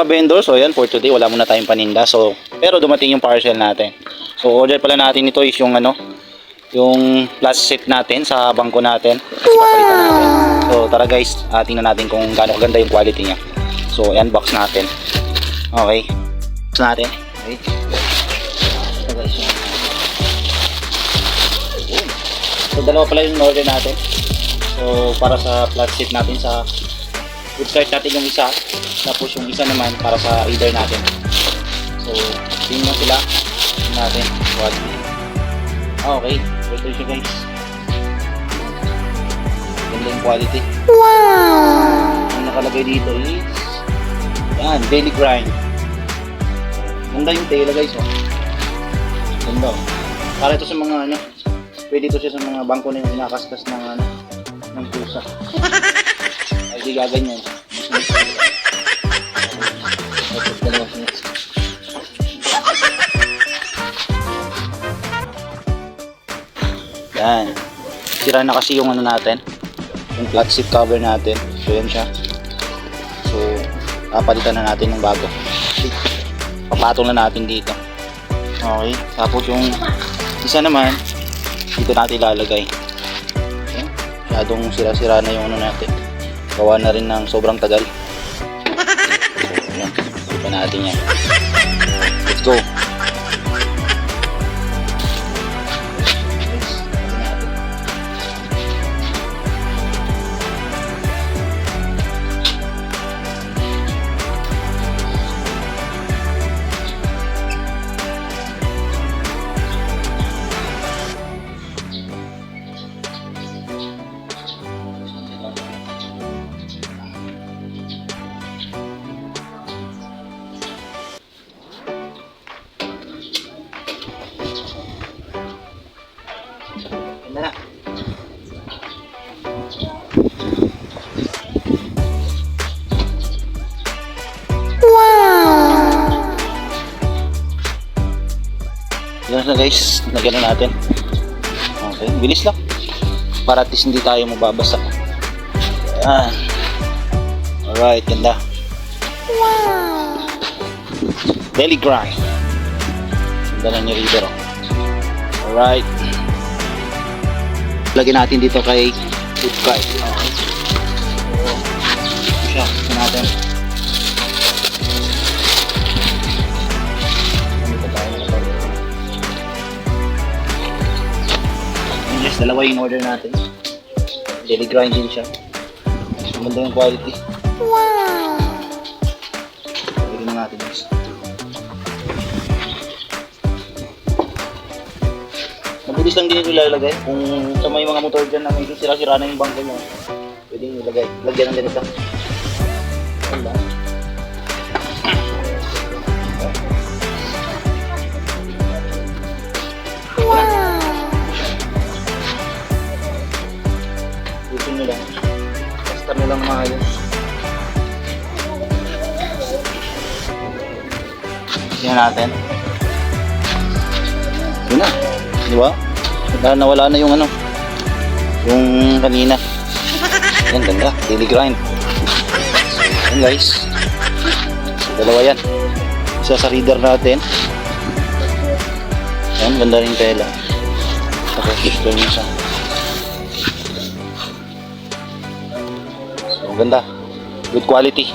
ka-vendor, so yan for today wala muna tayong paninda. So pero dumating yung parcel natin. So order pala natin ito is yung yung plus set natin sa bangko natin. Kasi papalitan natin. So tara guys, tingnan natin kung gaano kaganda yung quality niya. So unbox natin. Okay. Unbox natin. Okay. So guys, so dalawa pala yung order natin. So para sa plus set natin sa website natin yung isa, tapos yung isa naman para sa reader natin. So tingnan sila natin quality. Okay, ito siya guys. Ganda yung quality. Wow! Ang nakalagay dito is yan, daily grind. Ganda yung tela guys, oh. Ganda, oh. Para ito sa mga pwede ito siya sa mga bangko na yung inakaskas ng pusa. Ay di gaganyan. Yan. Sira na kasi yung natin. Yung flat seat cover natin. So yan siya. So papalitan na natin ng bago. Papatong na natin dito. Okay. Tapos yung isa naman dito natin ilalagay. Okay. Masyadong sira-sira na yung natin. Gawa na rin ng sobrang tagal. So yan. Ito natin yan. Let's go. Na. Wow! Yan na guys, nagyan na natin. Okay, bilis lang. Para at least hindi tayo mababasa. Yan. Alright, ganda. Wow! Daily grind. Ganda na niya reader. Alright. Lagyan natin dito kay Flipkart. Okay. Ito siya. Ito natin. Yes, dalawa yung order natin. Daily grind din siya. Maganda yung quality. Wow! Lagyan na natin guys. Mabilis lang din ito ilalagay. Kung sa may mga motor dyan na medyo sira-sira na yung bangko nyo, pwede nyo ilagay. Lagyan ng ganito. Ayan lang. Wow! Gusto nyo lang. Basta nyo lang maayos. Tingnan natin. Yun na. Diba? Nawala na yung yung kanina. Yan, ganda. Daily grind. Yan guys. So, dalawa yan. Isa sa reader natin. Yan, ganda rin tela. Tapos gusto nyo siya. So, ganda. Good quality.